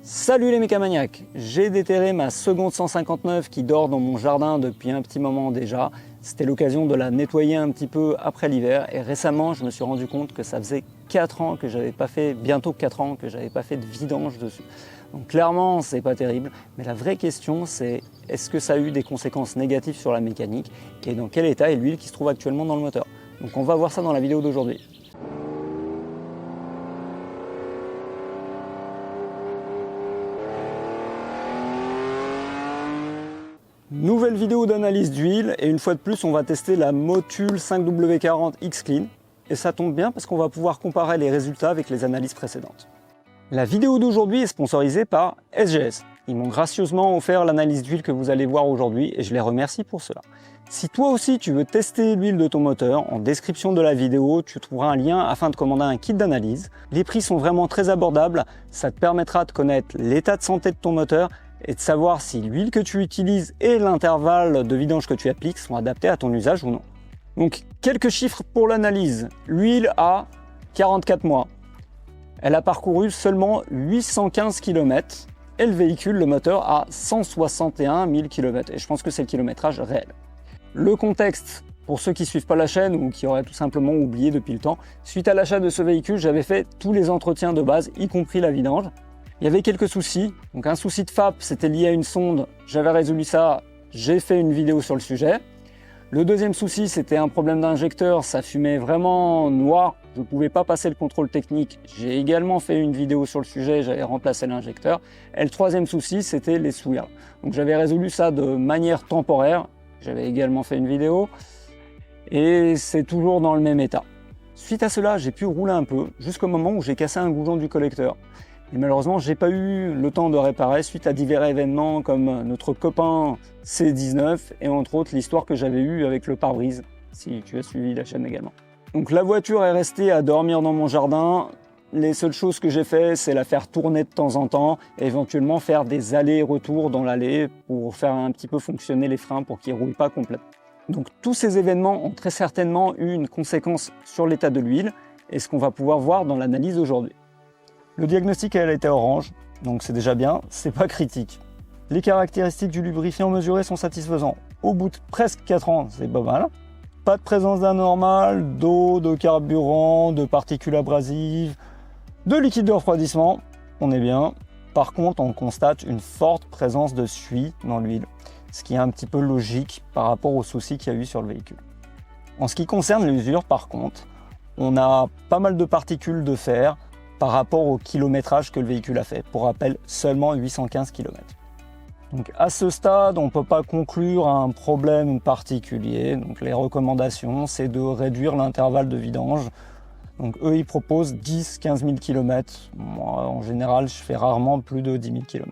Salut les mécamaniacs, j'ai déterré ma seconde 159 qui dort dans mon jardin depuis un petit moment déjà. C'était l'occasion de la nettoyer un petit peu après l'hiver et récemment je me suis rendu compte que ça faisait 4 ans que j'avais pas fait, bientôt 4 ans que j'avais pas fait de vidange dessus. Donc clairement c'est pas terrible, mais la vraie question c'est est-ce que ça a eu des conséquences négatives sur la mécanique et dans quel état est l'huile qui se trouve actuellement dans le moteur. Donc on va voir ça dans la vidéo d'aujourd'hui. Nouvelle vidéo d'analyse d'huile et une fois de plus on va tester la Motul 5W40 X-Clean et ça tombe bien parce qu'on va pouvoir comparer les résultats avec les analyses précédentes. La vidéo d'aujourd'hui est sponsorisée par SGS. Ils m'ont gracieusement offert l'analyse d'huile que vous allez voir aujourd'hui et je les remercie pour cela. Si toi aussi tu veux tester l'huile de ton moteur, en description de la vidéo tu trouveras un lien afin de commander un kit d'analyse. Les prix sont vraiment très abordables, ça te permettra de connaître l'état de santé de ton moteur et de savoir si l'huile que tu utilises et l'intervalle de vidange que tu appliques sont adaptés à ton usage ou non. Donc quelques chiffres pour l'analyse. L'huile a 44 mois. Elle a parcouru seulement 815 km et le véhicule, le moteur, a 161 000 km. Et je pense que c'est le kilométrage réel. Le contexte, pour ceux qui ne suivent pas la chaîne ou qui auraient tout simplement oublié depuis le temps, suite à l'achat de ce véhicule, j'avais fait tous les entretiens de base, y compris la vidange. Il y avait quelques soucis, donc un souci de FAP, c'était lié à une sonde, j'avais résolu ça, j'ai fait une vidéo sur le sujet. Le deuxième souci, c'était un problème d'injecteur, ça fumait vraiment noir, je ne pouvais pas passer le contrôle technique. J'ai également fait une vidéo sur le sujet, j'avais remplacé l'injecteur. Et le troisième souci, c'était les swirls. Donc j'avais résolu ça de manière temporaire, j'avais également fait une vidéo, et c'est toujours dans le même état. Suite à cela, j'ai pu rouler un peu, jusqu'au moment où j'ai cassé un goujon du collecteur. Et malheureusement, j'ai pas eu le temps de réparer suite à divers événements comme notre copain C19 et entre autres l'histoire que j'avais eue avec le pare-brise, si tu as suivi la chaîne également. Donc la voiture est restée à dormir dans mon jardin. Les seules choses que j'ai fait, c'est la faire tourner de temps en temps et éventuellement faire des allers-retours dans l'allée pour faire un petit peu fonctionner les freins pour qu'ils ne roulent pas complètement. Donc tous ces événements ont très certainement eu une conséquence sur l'état de l'huile et ce qu'on va pouvoir voir dans l'analyse d'aujourd'hui. Le diagnostic elle était orange, donc c'est déjà bien, c'est pas critique. Les caractéristiques du lubrifiant mesuré sont satisfaisantes. Au bout de presque 4 ans, c'est pas mal. Pas de présence d'anormal, d'eau, de carburant, de particules abrasives, de liquide de refroidissement, on est bien. Par contre, on constate une forte présence de suie dans l'huile, ce qui est un petit peu logique par rapport aux soucis qu'il y a eu sur le véhicule. En ce qui concerne l'usure, par contre, on a pas mal de particules de fer, par rapport au kilométrage que le véhicule a fait. Pour rappel, seulement 815 km. Donc à ce stade, on ne peut pas conclure à un problème particulier. Donc les recommandations, c'est de réduire l'intervalle de vidange. Donc eux, ils proposent 10-15 000 km. Moi, en général, je fais rarement plus de 10 000 km.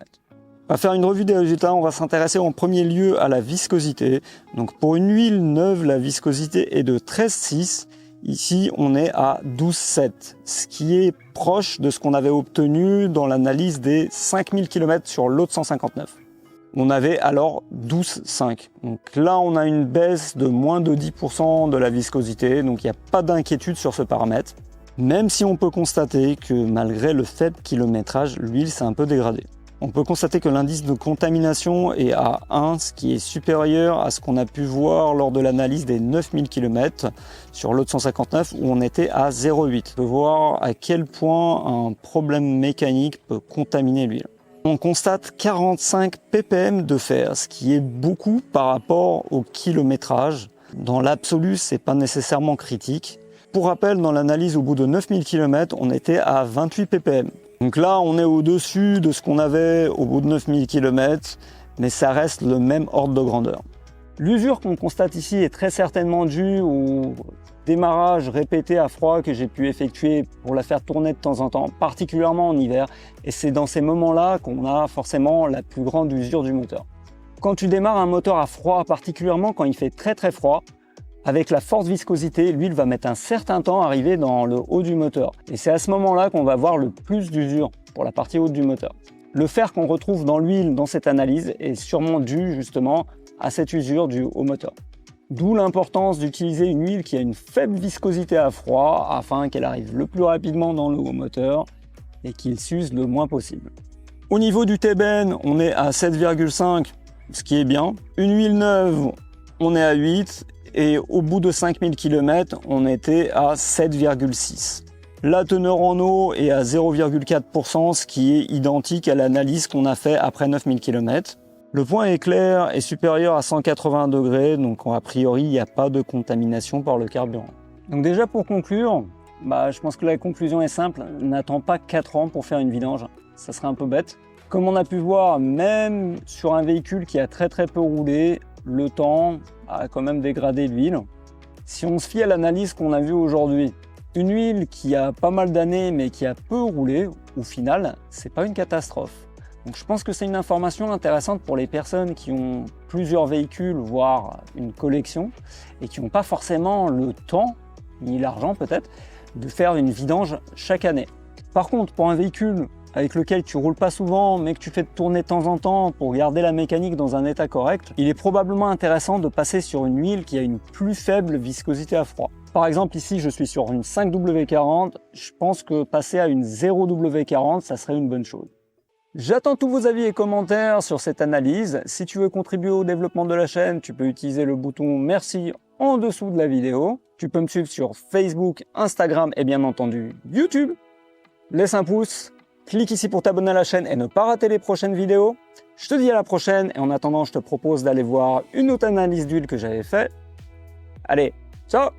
On va faire une revue des résultats. On va s'intéresser en premier lieu à la viscosité. Donc pour une huile neuve, la viscosité est de 13,6. Ici, on est à 12,7, ce qui est proche de ce qu'on avait obtenu dans l'analyse des 5000 km sur l'autre 159. On avait alors 12,5. Donc là, on a une baisse de moins de 10% de la viscosité, donc il n'y a pas d'inquiétude sur ce paramètre. Même si on peut constater que malgré le faible kilométrage, l'huile s'est un peu dégradée. On peut constater que l'indice de contamination est à 1, ce qui est supérieur à ce qu'on a pu voir lors de l'analyse des 9000 km sur l'autre 159 où on était à 0,8. On peut voir à quel point un problème mécanique peut contaminer l'huile. On constate 45 ppm de fer, ce qui est beaucoup par rapport au kilométrage. Dans l'absolu, ce n'est pas nécessairement critique. Pour rappel, dans l'analyse au bout de 9000 km, on était à 28 ppm. Donc là, on est au-dessus de ce qu'on avait au bout de 9000 km, mais ça reste le même ordre de grandeur. L'usure qu'on constate ici est très certainement due au démarrage répété à froid que j'ai pu effectuer pour la faire tourner de temps en temps, particulièrement en hiver. Et c'est dans ces moments-là qu'on a forcément la plus grande usure du moteur. Quand tu démarres un moteur à froid, particulièrement quand il fait très froid, avec la forte viscosité, l'huile va mettre un certain temps à arriver dans le haut du moteur. Et c'est à ce moment-là qu'on va voir le plus d'usure pour la partie haute du moteur. Le fer qu'on retrouve dans l'huile dans cette analyse est sûrement dû justement à cette usure due au moteur. D'où l'importance d'utiliser une huile qui a une faible viscosité à froid afin qu'elle arrive le plus rapidement dans le haut moteur et qu'il s'use le moins possible. Au niveau du T-Ben, on est à 7,5, ce qui est bien. Une huile neuve, on est à 8. Et au bout de 5000 km, on était à 7,6. La teneur en eau est à 0,4%, ce qui est identique à l'analyse qu'on a fait après 9000 km. Le point éclair est supérieur à 180 degrés, donc a priori, il n'y a pas de contamination par le carburant. Donc déjà pour conclure, je pense que la conclusion est simple, n'attends pas 4 ans pour faire une vidange, ça serait un peu bête. Comme on a pu voir, même sur un véhicule qui a très peu roulé, le temps a quand même dégradé l'huile. Si on se fie à l'analyse qu'on a vue aujourd'hui, une huile qui a pas mal d'années mais qui a peu roulé, au final, c'est pas une catastrophe. Donc je pense que c'est une information intéressante pour les personnes qui ont plusieurs véhicules, voire une collection, et qui n'ont pas forcément le temps, ni l'argent peut-être, de faire une vidange chaque année. Par contre, pour un véhicule avec lequel tu roules pas souvent, mais que tu fais tourner de temps en temps pour garder la mécanique dans un état correct, il est probablement intéressant de passer sur une huile qui a une plus faible viscosité à froid. Par exemple, ici, je suis sur une 5W40, je pense que passer à une 0W40, ça serait une bonne chose. J'attends tous vos avis et commentaires sur cette analyse. Si tu veux contribuer au développement de la chaîne, tu peux utiliser le bouton merci en dessous de la vidéo. Tu peux me suivre sur Facebook, Instagram et bien entendu YouTube. Laisse un pouce. Clique ici pour t'abonner à la chaîne et ne pas rater les prochaines vidéos. Je te dis à la prochaine et en attendant, je te propose d'aller voir une autre analyse d'huile que j'avais faite. Allez, ciao!